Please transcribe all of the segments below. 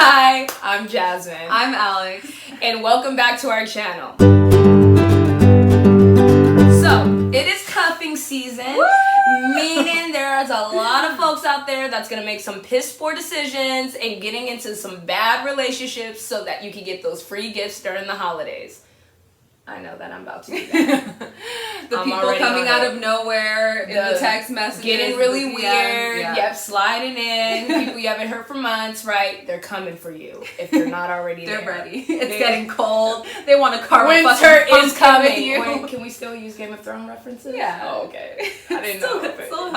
Hi, I'm Jasmine. I'm Alex. And welcome back to our channel. So, it is cuffing season, meaning there's a lot of folks out there that's going to make some piss poor decisions and getting into some bad relationships so that you can get those free gifts during the holidays. I know that I'm about to do that. The people coming out of nowhere in the text messages. Getting really weird. Yeah. Yep, sliding in. People you haven't heard for months, right? They're coming for you if they're not already there. They're ready. It's getting cold. They want to carve Winter is coming. Can we still use Game of Thrones references? Yeah. Oh, okay. I didn't know.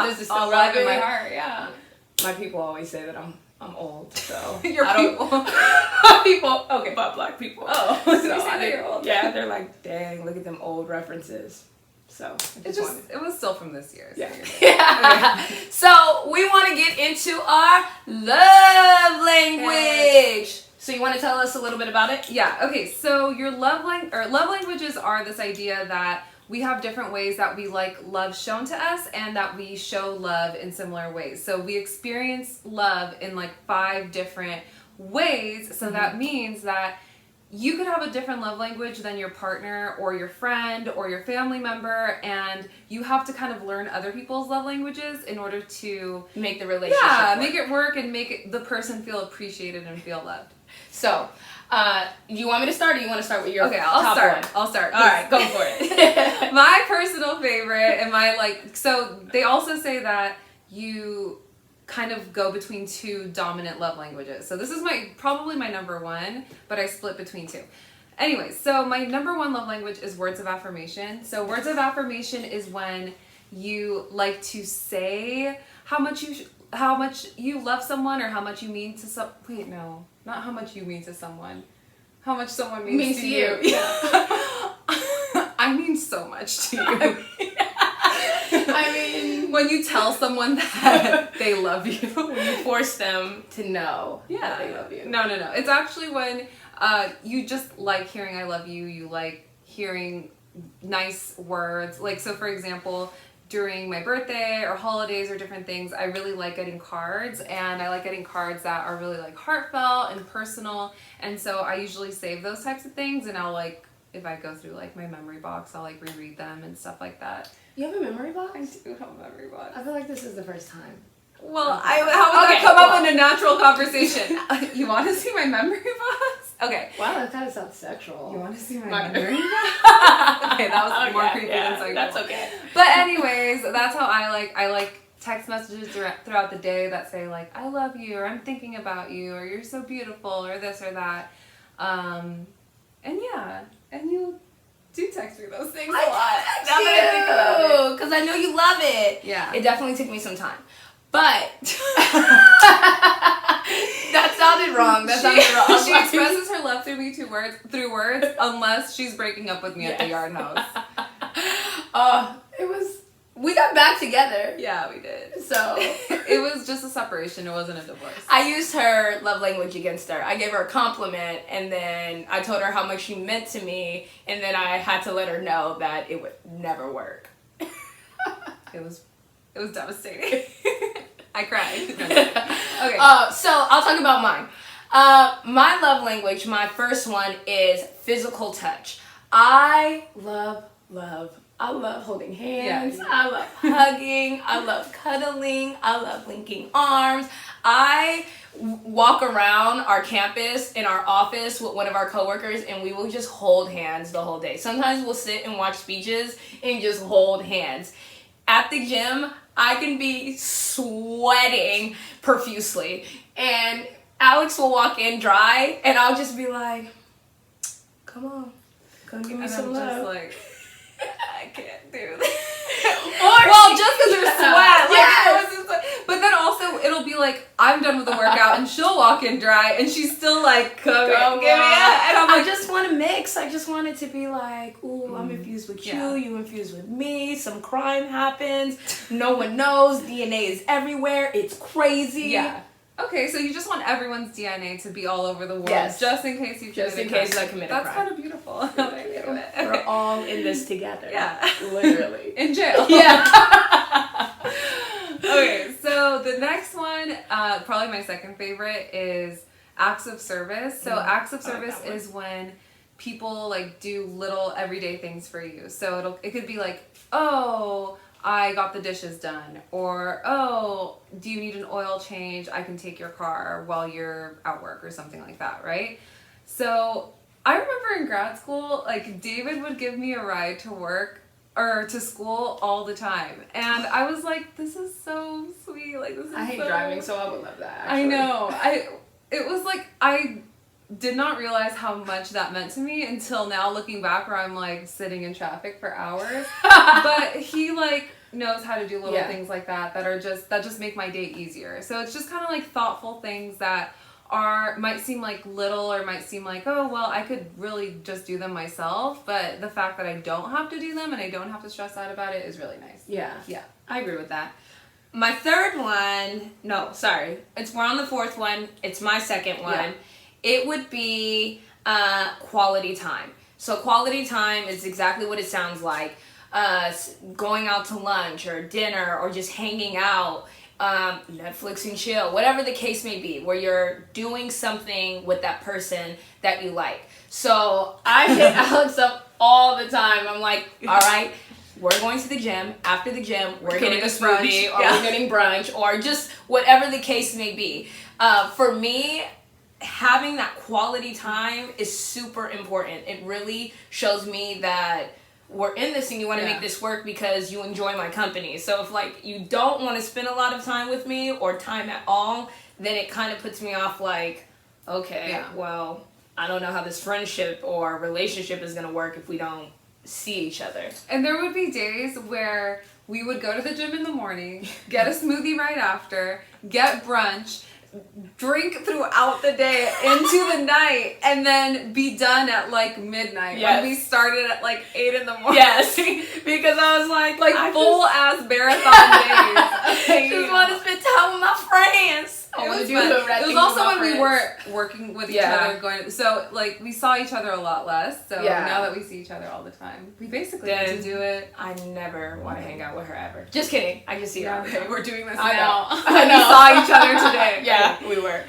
This is still alive in my heart, yeah. My people always say that I'm old, so your people. My people. Okay, but black people. Oh, so you say that you're old. Yeah, they're like, dang, look at them old references. So it was still from this year. So yeah. Yeah. Okay. So we want to get into our love language. So you want to tell us a little bit about it? Yeah. Okay. So your love languages are this idea that we have different ways that we like love shown to us and that we show love in similar ways. So we experience love in like 5 different ways. So that means that you could have a different love language than your partner or your friend or your family member, and you have to kind of learn other people's love languages in order to make the relationship work. Make it work and make the person feel appreciated and feel loved. So, do you want me to start or you want to start with your I'll start. one? I'll start. All right, go for it. My personal favorite and so they also say that you kind of go between 2 dominant love languages. So this is probably my number 1, but I split between 2. Anyway, so my number 1 love language is words of affirmation. So words of affirmation is when you like to say how much you love someone or how much you mean to not how much you mean to someone. How much someone means to you. Yeah. I mean so much to you. I mean, when you tell someone that they love you. When you force them to know that they love you. No. It's actually when you just like hearing I love you. You like hearing nice words. Like, so for example, during my birthday or holidays or different things, I really like getting cards, and I like getting cards that are really like heartfelt and personal. And so I usually save those types of things, and I'll like, if I go through like my memory box, I'll like reread them and stuff like that. You have a memory box? I do have a memory box. I feel like this is the first time. Well, how would that come up in a natural conversation? You want to see my memory box? Okay. Wow, that kind of sounds sexual. You want to see my memory box? Okay, that was more creepy than sexual. That's okay. But anyways, that's how I like text messages throughout the day that say like, I love you, or I'm thinking about you, or you're so beautiful, or this or that. And you do text me those things a lot. Now that I think about it. Because I know you love it. Yeah. It definitely took me some time. But that sounded wrong. She expresses her love through me through words, unless she's breaking up with me at the yard house. We got back together. Yeah, we did. So it was just a separation. It wasn't a divorce. I used her love language against her. I gave her a compliment, and then I told her how much she meant to me, and then I had to let her know that it would never work. It was devastating. I cried. Okay. So I'll talk about mine. My love language, my first one is physical touch. I love holding hands. Yes. I love hugging. I love cuddling. I love linking arms. I walk around our campus in our office with one of our coworkers, and we will just hold hands the whole day. Sometimes we'll sit and watch speeches and just hold hands. At the gym, I can be sweating profusely, and Alex will walk in dry, and I'll just be like, come on, come give me some love. Just like, I can't do this. Just because there's sweat. But then also, it'll be like, I'm done with the workout, and she'll walk in dry, and she's still like, come give me it. And I'm like, I just want to mix. I just want it to be like, ooh, I'm infused with you infused with me, some crime happens, no one knows, DNA is everywhere, it's crazy. Yeah. Okay, so you just want everyone's DNA to be all over the world, yes, just in case you commit a crime. I commit a crime. That's kind of beautiful. We're all in this together. Yeah. Literally. In jail. Yeah. Okay, so the next one, probably my second favorite, is acts of service. So acts of service is when people like do little everyday things for you. So it could be like, oh, I got the dishes done, or oh, do you need an oil change? I can take your car while you're at work or something like that, right? So I remember in grad school, like David would give me a ride to work or to school all the time, and I was like, this is so sweet. Like this is. I hate driving, so I would love that. Actually. I know. It was like I did not realize how much that meant to me until now, looking back, where I'm like sitting in traffic for hours. But he like knows how to do little things like that that just make my day easier. So it's just kind of like thoughtful things that might seem like little, or might seem like, oh well, I could really just do them myself, but the fact that I don't have to do them and I don't have to stress out about it is really nice. Yeah. Yeah. I agree with that. My third one, we're on the fourth one. It's my second one. Yeah. It would be quality time. So quality time is exactly what it sounds like. Going out to lunch or dinner or just hanging out, Netflix and chill, whatever the case may be, where you're doing something with that person that you like. So I hit Alex up all the time. I'm like, all right, we're going to the gym. After the gym, we're getting a smoothie, or we're getting brunch, or just whatever the case may be. For me, having that quality time is super important. It really shows me that we're in this and you want to make this work because you enjoy my company. So if like you don't want to spend a lot of time with me or time at all, then it kind of puts me off like, okay, well, I don't know how this friendship or relationship is going to work if we don't see each other. And there would be days where we would go to the gym in the morning, get a smoothie right after, get brunch, drink throughout the day into the night, and then be done at like midnight. When we started at like 8 in the morning. Yes, because I was like full ass marathon days. I just want to spend time with my friends. It was also when we weren't working with each other, so like we saw each other a lot less. So now that we see each other all the time, we basically get to do it. I never want to hang out with her ever. Just kidding. I just see her. Okay, we're doing this now. I know. We saw each other today. Yeah, we were.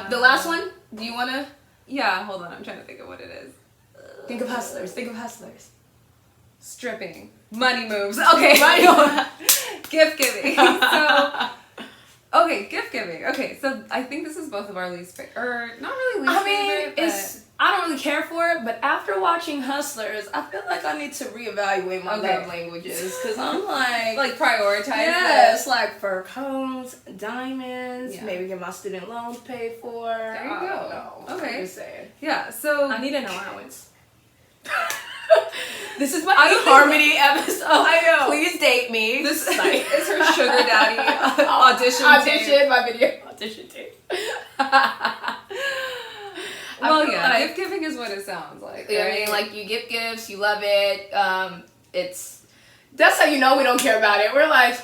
The last one. Do you want to? Yeah. Hold on. I'm trying to think of what it is. Think of hustlers. Stripping. Money moves. Okay. Gift giving. So. Okay, gift giving. Okay, so I think this is both of our least favorite, or not really least favorite, but I don't really care for it, but after watching Hustlers, I feel like I need to reevaluate my love languages, because I'm like prioritize yes, like fur cones, diamonds, maybe get my student loans paid for. There you go. No, okay. I'm just saying. Yeah, so I need an allowance. This is my eHarmony episode. I know. Please date me. This is her sugar daddy audition my video audition tape. Well, yeah, gift giving is what it sounds like. Yeah, right? I mean, like you give gifts, you love it. That's how you know we don't care about it. We're like,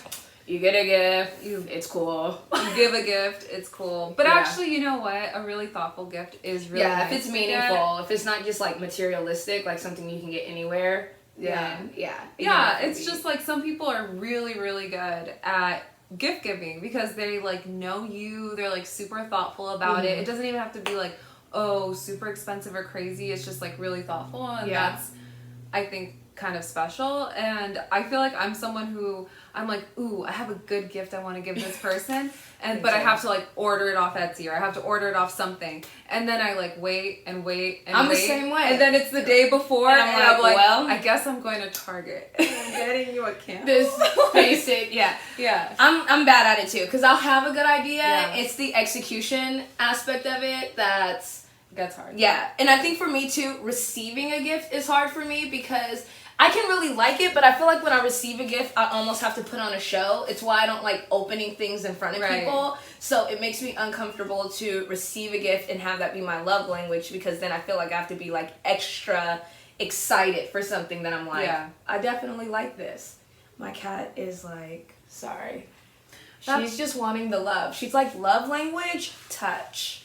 you get a gift, it's cool. You give a gift, it's cool. But actually, you know what? A really thoughtful gift is really nice. If it's meaningful, if it's not just like materialistic, like something you can get anywhere. It's just like some people are really, really good at gift giving because they like know you. They're like super thoughtful about it. It doesn't even have to be like, oh, super expensive or crazy. It's just like really thoughtful, and that's, I think, kind of special. And I feel like I'm someone who I'm like, ooh, I have a good gift I want to give this person, but I have to like order it off Etsy, or I have to order it off something, and then I like wait and I'm the same way, and then it's the day before, and I'm like, well, I guess I'm going to Target. I'm getting you a candle. This basic, I'm bad at it too, because I'll have a good idea. It's the execution aspect of it that's hard. Yeah, and I think for me too, receiving a gift is hard for me because I can really like it, but I feel like when I receive a gift, I almost have to put on a show. It's why I don't like opening things in front of people. So it makes me uncomfortable to receive a gift and have that be my love language, because then I feel like I have to be like extra excited for something that I'm like, I definitely like this. My cat is like, sorry. She's just wanting the love. She's like, love language, touch.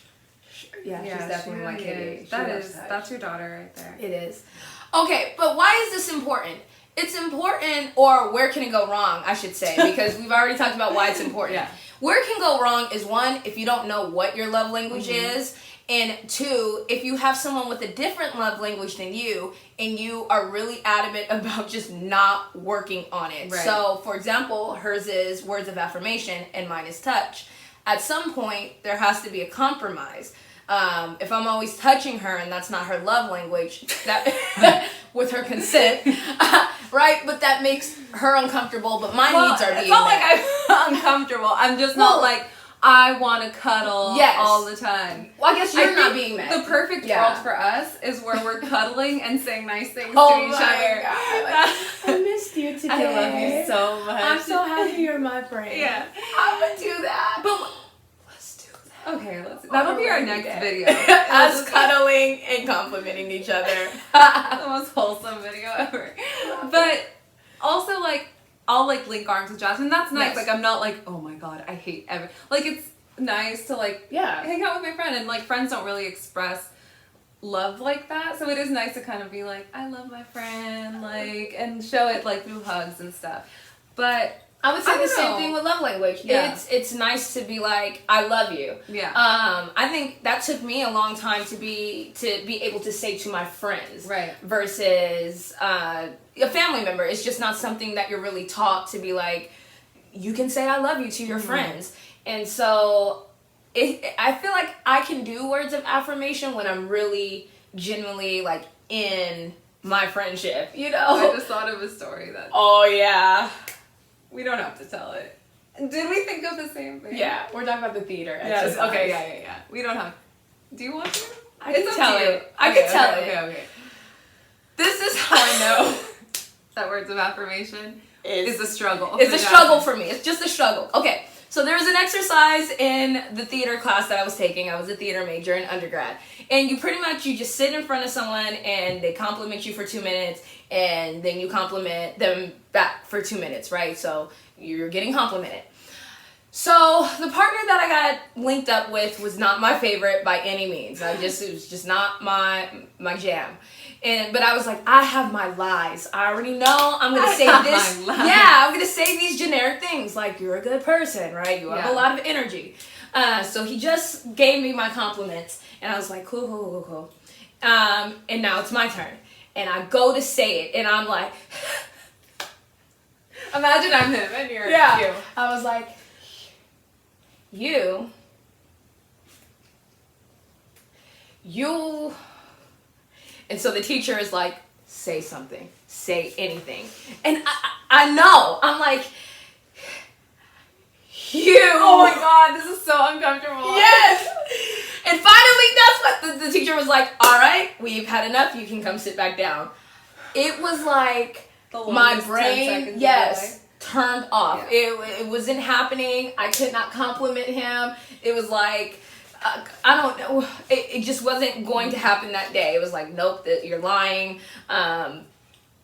Yeah, she's definitely my kitty. That's your daughter right there. It is. Okay, but why is this important? it's important, or where can it go wrong, I should say, because we've already talked about why it's important. Yeah. Where it can go wrong is, one, if you don't know what your love language is, and two, if you have someone with a different love language than you, and you are really adamant about just not working on it. Right. So, for example, hers is words of affirmation, and mine is touch. At some point, there has to be a compromise. If I'm always touching her and that's not her love language, that with her consent, right? But that makes her uncomfortable. But my needs are being It's not met. like I'm uncomfortable. I'm just not like, I want to cuddle all the time. Well, I guess you're I not think being met. The perfect world for us is where we're cuddling and saying nice things Oh to each my other. God. I missed you today. I love you so much. I'm so happy you're my friend. Yeah. I would do that. But let's do that. Okay, that'll be our next video. Us cuddling and complimenting each other. The most wholesome video ever. But also, like, I'll like link arms with Jasmine. That's nice. Yes. Like, I'm not like, oh my god, I hate every. Like, it's nice to like hang out with my friend, and like friends don't really express love like that. So it is nice to kind of be like, I love my friend, like, and show it like through hugs and stuff. But I would say the same thing with love language. Yeah. It's nice to be like, I love you. Yeah. I think that took me a long time to be able to say to my friends. Right. Versus a family member. It's just not something that you're really taught to be like, you can say I love you to your friends. And so I feel like I can do words of affirmation when I'm really genuinely like in my friendship, you know? I just thought of a story that Oh yeah. we don't have to tell it. Did we think of the same thing? Yeah, we're talking about the theater Yes. exercise. Okay. Yeah. We don't have. Do you want to? I can It's up tell to you. it. I can tell it. Okay. This is how I know That words of affirmation is a struggle. it's a struggle for me. It's just a struggle. Okay, so there was an exercise in the theater class that I was taking. I was a theater major in undergrad. And you just sit in front of someone and they compliment you for 2 minutes, and then you compliment them back for 2 minutes, right? So you're getting complimented. So the partner that I got linked up with was not my favorite by any means. It was just not my jam. But I was like, I have my lies. I already know I'm gonna say this. Yeah, I'm gonna say these generic things like, you're a good person, right? You have a lot of energy. So he just gave me my compliments, and I was like, cool. And now it's my turn, and I go to say it, and I'm like, imagine I'm him and you're you. I was like, you, and so the teacher is like, say something, say anything. And I know, I'm like, you. Oh my god, this is so uncomfortable. Yes. And finally, that's what the teacher was like, all right, we've had enough, you can come sit back down. It was like, my brain, turned off. Yeah. It wasn't happening. I could not compliment him. It was like, I don't know. It just wasn't going to happen that day. It was like, nope, you're lying.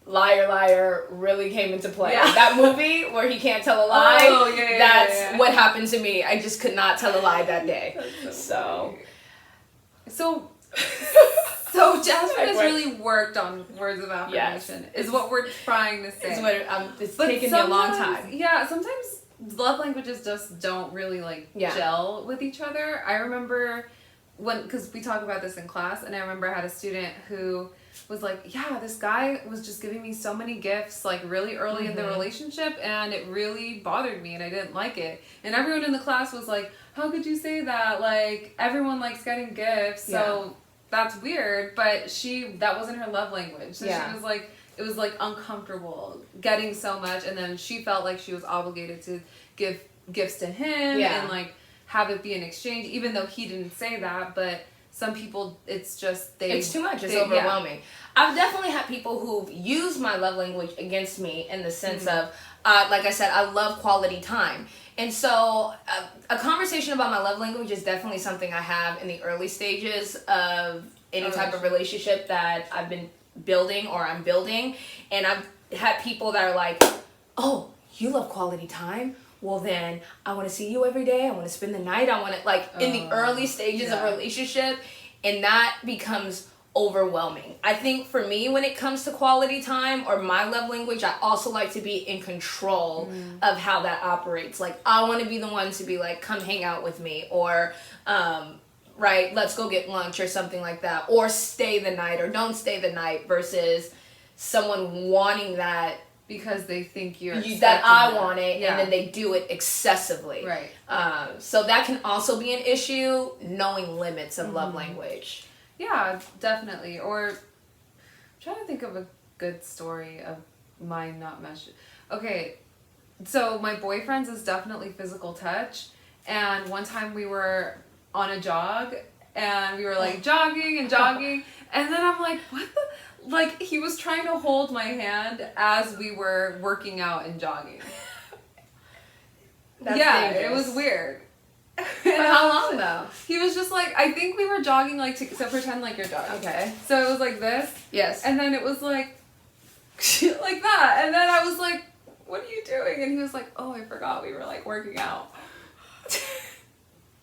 Liar really came into play. Yeah. That movie where he can't tell a lie, that's what happened to me. I just could not tell a lie that day. So Jasmine has really worked on words of affirmation, is what we're trying to say. It's taken me a long time. Yeah, sometimes love languages just don't really gel with each other. I remember because we talk about this in class, and I remember I had a student who was like, yeah, this guy was just giving me so many gifts like really early in the relationship, and it really bothered me and I didn't like it. And everyone in the class was like, how could you say that? Like, everyone likes getting gifts, so that's weird. But that wasn't her love language. So she was like, it was like uncomfortable getting so much, and then she felt like she was obligated to give gifts to him and like have it be an exchange, even though he didn't say that. But some people, it's just it's too much. It's overwhelming. I've definitely had people who've used my love language against me in the sense of, like I said, I love quality time. And so a conversation about my love language is definitely something I have in the early stages of any type of relationship that I've been building or I'm building. And I've had people that are like, oh, you love quality time? Well, then I want to see you every day. I want to spend the night. I want to, in the early stages of a relationship. And that becomes overwhelming. I think for me, when it comes to quality time or my love language, I also like to be in control of how that operates. Like, I want to be the one to be like, come hang out with me, or right, let's go get lunch or something like that, or stay the night or don't stay the night, versus someone wanting that because they think that I want it, yeah. and then they do it excessively. Right. So that can also be an issue, knowing limits of love language. Yeah, definitely. Or I'm trying to think of a good story of mine not meshing. Okay, so my boyfriend's is definitely physical touch. And one time we were on a jog, and we were like jogging, and then I'm like, what the? Like, he was trying to hold my hand as we were working out and jogging. That's yeah, dangerous. It was weird. For how long though? He was just like, I think we were jogging like, so pretend like you're jogging. Okay. So it was like this. Yes. And then it was like, like that. And then I was like, what are you doing? And he was like, oh, I forgot we were like working out.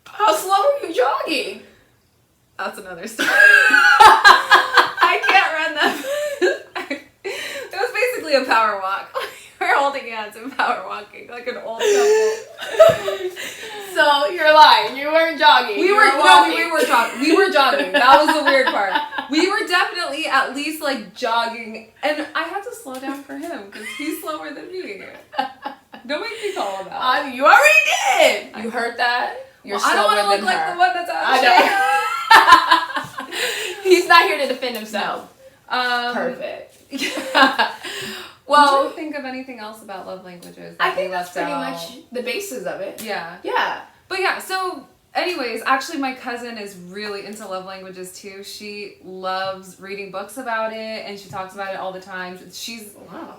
How slow were you jogging? That's another story. I can't run that. It was basically a power walk. We were holding hands and power walking like an old couple. So you're lying. You weren't jogging. We were jogging. We were jogging. That was the weird part. We were definitely at least like jogging, and I had to slow down for him because he's slower than me. Don't make me call him out. You already did. You heard that? You're slower I don't want to look than like her. the one that's out of shape. He's not here to defend himself. Perfect. Well, I'm trying to think of anything else about love languages. I think that's pretty much the basis of it. Yeah. Yeah. But yeah, so anyways, actually my cousin is really into love languages too. She loves reading books about it, and she talks about it all the time.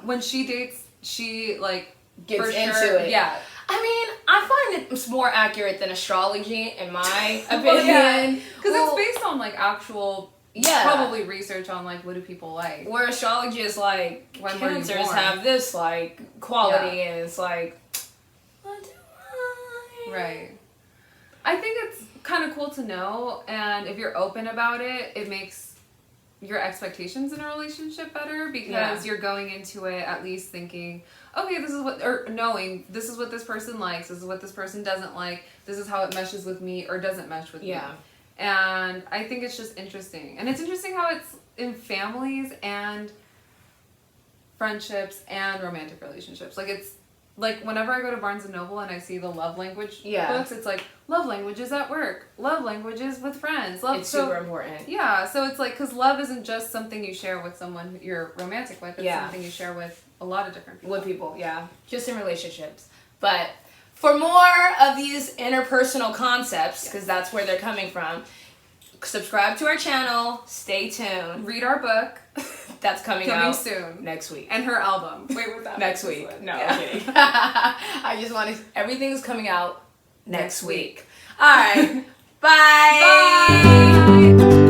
When she dates, she like gets into it. Yeah. I mean, I find it's more accurate than astrology, in my opinion. Because it's based on like actual, probably research on like what do people like. Where astrology is like, when were you Cancers born? have this like quality, and it's like, what do I? Right. I think it's kind of cool to know, and if you're open about it, it makes your expectations in a relationship better, because you're going into it at least thinking, okay, this is what, or knowing this is what this person likes, this is what this person doesn't like, this is how it meshes with me or doesn't mesh with me. And I think it's just interesting. And it's interesting how it's in families and friendships and romantic relationships. Like, it's like whenever I go to Barnes & Noble and I see the love language books, it's like love languages at work, love languages with friends. It's super important. Yeah, so it's like, because love isn't just something you share with someone you're romantic with. It's something you share with a lot of different people. With people, just in relationships. But for more of these interpersonal concepts, because that's where they're coming from, subscribe to our channel. Stay tuned. Read our book. That's coming out soon. Next week. And her album. Wait, what's that? Next week. No, I'm kidding. I just want to... Everything's coming out next week. All right. Bye. Bye.